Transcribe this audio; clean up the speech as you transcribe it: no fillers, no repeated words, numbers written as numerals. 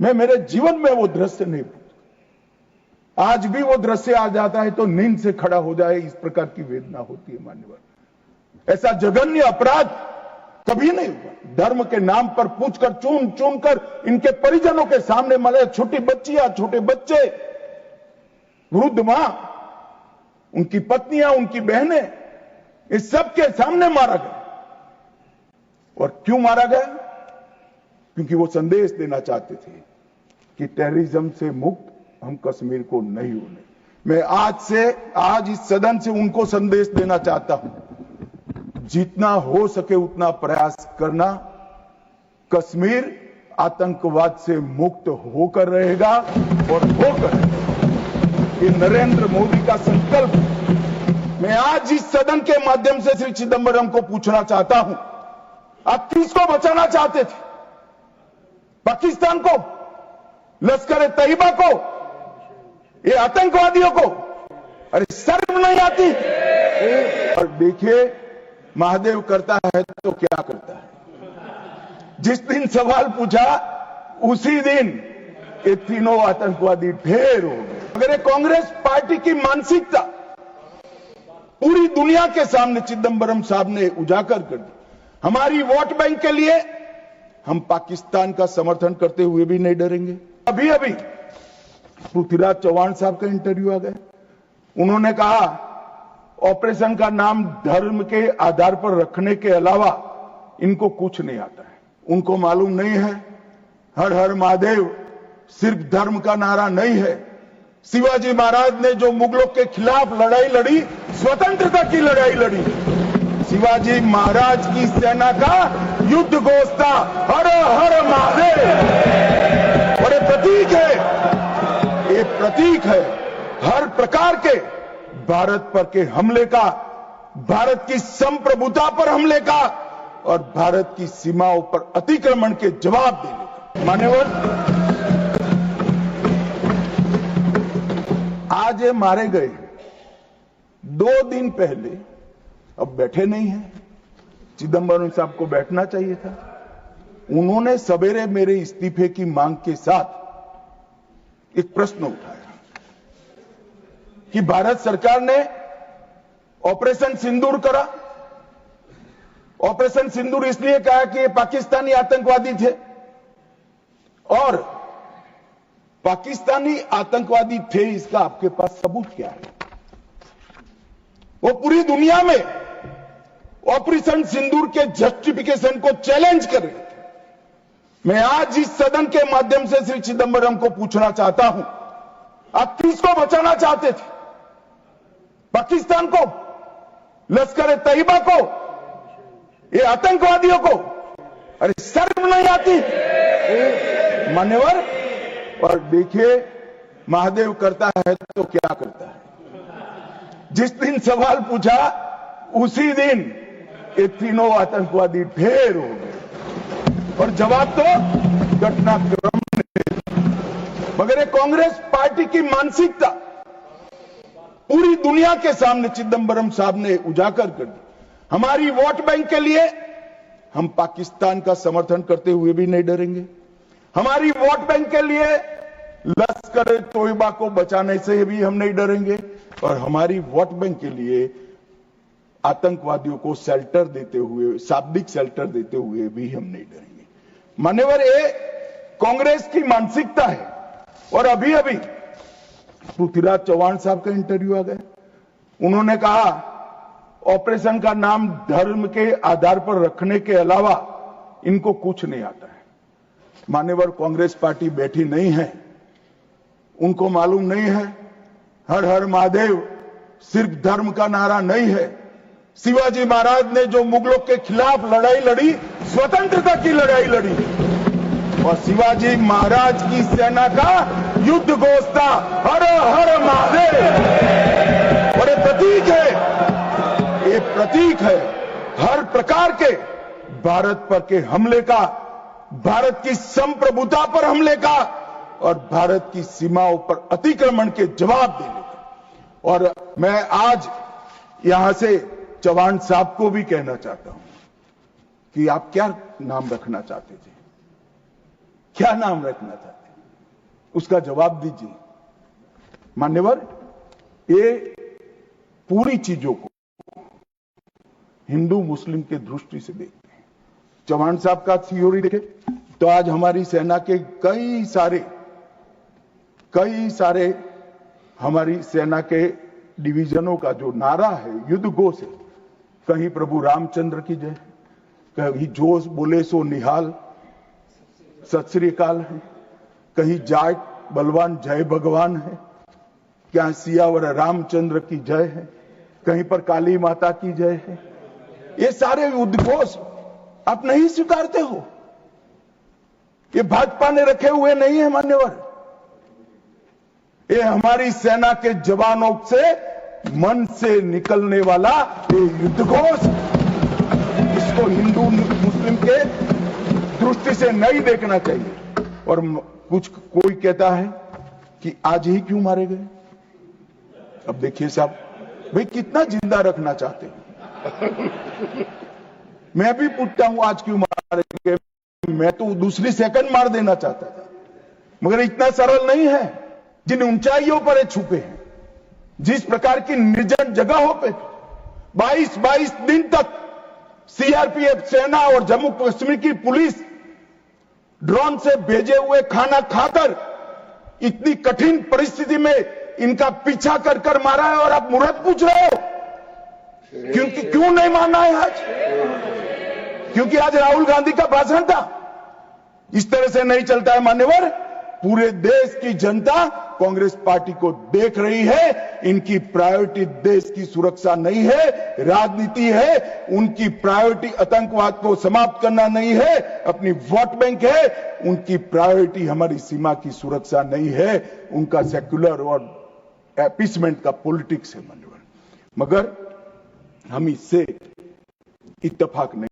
मैं मेरे जीवन में वो दृश्य नहीं भूलता। आज भी वो दृश्य आ जाता है तो नींद से खड़ा हो जाए, इस प्रकार की वेदना होती है मान्यवर। ऐसा जघन्य अपराध कभी नहीं हुआ। धर्म के नाम पर पूछकर चुन चुन कर इनके परिजनों के सामने मरे, छोटी बच्चियां, छोटे बच्चे, वृद्ध मां, उनकी पत्नियां, उनकी बहनें, इस सब के सामने मारा गया। और क्यों मारा गया? क्योंकि वो संदेश देना चाहते थे कि टेररिज्म से मुक्त हम कश्मीर को नहीं होने। मैं आज इस सदन से उनको संदेश देना चाहता हूं, जितना हो सके उतना प्रयास करना। कश्मीर आतंकवाद से मुक्त होकर रहेगा और होकर ये नरेंद्र मोदी का संकल्प। मैं आज इस सदन के माध्यम से श्री चिदंबरम को पूछना चाहता हूं, आप किसको बचाना चाहते थे? पाकिस्तान को, लश्कर तैयबा को, ये आतंकवादियों को? अरे शर्म नहीं आती? और देखिए, महादेव करता है तो क्या करता है। जिस दिन सवाल पूछा उसी दिन ये तीनों आतंकवादी ढेर हो गए। अगर ये कांग्रेस पार्टी की मानसिकता पूरी दुनिया के सामने चिदंबरम साहब ने उजागर कर दी। हमारी वोट बैंक के लिए हम पाकिस्तान का समर्थन करते हुए भी नहीं डरेंगे। अभी अभी पृथ्वीराज चौहान साहब का इंटरव्यू आ गया। उन्होंने कहा ऑपरेशन का नाम धर्म के आधार पर रखने के अलावा इनको कुछ नहीं आता है। उनको मालूम नहीं है हर हर महादेव सिर्फ धर्म का नारा नहीं है। शिवाजी महाराज ने जो मुगलों के खिलाफ लड़ाई लड़ी, स्वतंत्रता की लड़ाई लड़ी, शिवाजी महाराज की सेना का युद्ध घोष था हर हर महादेव। और ये प्रतीक है, ये प्रतीक है हर प्रकार के भारत पर के हमले का, भारत की संप्रभुता पर हमले का और भारत की सीमाओं पर अतिक्रमण के जवाब देने का। मान्यवर, आज ये मारे गए 2 दिन पहले, अब बैठे नहीं हैं। चिदंबरम साहब को बैठना चाहिए था। उन्होंने सवेरे मेरे इस्तीफे की मांग के साथ एक प्रश्न उठाया कि भारत सरकार ने ऑपरेशन सिंदूर करा। ऑपरेशन सिंदूर इसलिए कहा कि ये पाकिस्तानी आतंकवादी थे, और पाकिस्तानी आतंकवादी थे इसका आपके पास सबूत क्या है? वो पूरी दुनिया में ऑपरेशन सिंदूर के जस्टिफिकेशन को चैलेंज कर रहे थे। मैं आज इस सदन के माध्यम से श्री चिदंबरम को पूछना चाहता हूं, आप किसको बचाना चाहते थे? पाकिस्तान को, लश्कर तैयबा को, ये आतंकवादियों को? अरे शर्म नहीं आती? मान्यवर, और देखिए, महादेव करता है तो क्या करता है। जिस दिन सवाल पूछा उसी दिन ये तीनों आतंकवादी ढेर हो गए। और जवाब तो घटनाक्रम ने। मगर ये कांग्रेस पार्टी की मानसिकता पूरी दुनिया के सामने चिदंबरम साहब ने उजागर कर दी। हमारी वोट बैंक के लिए हम पाकिस्तान का समर्थन करते हुए भी नहीं डरेंगे। हमारी वोट बैंक के लिए लश्कर तोयबा को बचाने से भी हम नहीं डरेंगे, और हमारी वोट बैंक के लिए आतंकवादियों को शेल्टर देते हुए, शाब्दिक शेल्टर देते हुए भी हम नहीं डरेंगे। मान्यवर, ये कांग्रेस की मानसिकता है। और अभी अभी पृथ्वीराज चौहान साहब का इंटरव्यू आ गया। उन्होंने कहा ऑपरेशन का नाम धर्म के आधार पर रखने के अलावा इनको कुछ नहीं आता है। मान्यवर, कांग्रेस पार्टी बैठी नहीं है। उनको मालूम नहीं है हर हर महादेव सिर्फ धर्म का नारा नहीं है। शिवाजी महाराज ने जो मुगलों के खिलाफ लड़ाई लड़ी, स्वतंत्रता की लड़ाई लड़ी, और शिवाजी महाराज की सेना का युद्ध घोष था हर हर महादेव। और ये प्रतीक है, ये प्रतीक है हर प्रकार के भारत पर के हमले का, भारत की संप्रभुता पर हमले का और भारत की सीमाओं पर अतिक्रमण के जवाब देने का। और मैं आज यहां से चौहान साहब को भी कहना चाहता हूं कि आप क्या नाम रखना चाहते थे? क्या नाम रखना चाहते? उसका जवाब दीजिए। मान्यवर, ये पूरी चीजों को हिंदू मुस्लिम के दृष्टि से देखते हैं। चौहान साहब का थ्योरी देखे तो आज हमारी सेना के कई सारे हमारी सेना के डिवीजनों का जो नारा है, युद्ध घोष है, कहीं प्रभु रामचंद्र की जय, कहीं जोश बोले सो निहाल सत श्री अकाल है, कहीं जाट बलवान जय भगवान है, क्या सियावर रामचंद्र की जय है, कहीं पर काली माता की जय है। ये सारे उद्घोष आप नहीं स्वीकारते हो। ये भाजपा ने रखे हुए नहीं है मान्यवर, ये हमारी सेना के जवानों से मन से निकलने वाला ये युद्धघोष, इसको हिंदू मुस्लिम के दृष्टि से नहीं देखना चाहिए। और कोई कहता है कि आज ही क्यों मारे गए। अब देखिए साहब, भाई कितना जिंदा रखना चाहते हैं। मैं भी पूछता हूं आज क्यों मारे गए, मैं तो दूसरी सेकंड मार देना चाहता था, मगर इतना सरल नहीं है। जिन ऊंचाइयों पर छुपे हैं, जिस प्रकार की निर्जन जगहों पे 22 दिन तक सीआरपीएफ सेना और जम्मू कश्मीर की पुलिस ड्रोन से भेजे हुए खाना खाकर इतनी कठिन परिस्थिति में इनका पीछा कर कर मारा है, और आप मुहूर्त पूछ रहे हो क्योंकि क्यों नहीं मानना है आज? क्योंकि आज राहुल गांधी का भाषण था। इस तरह से नहीं चलता है मान्यवर। पूरे देश की जनता कांग्रेस पार्टी को देख रही है। इनकी प्रायोरिटी देश की सुरक्षा नहीं है, राजनीति है। उनकी प्रायोरिटी आतंकवाद को समाप्त करना नहीं है, अपनी वोट बैंक है। उनकी प्रायोरिटी हमारी सीमा की सुरक्षा नहीं है, उनका सेक्युलर और अपीसमेंट का पॉलिटिक्स है मान्यवर। मगर हम इससे इत्तेफाक नहीं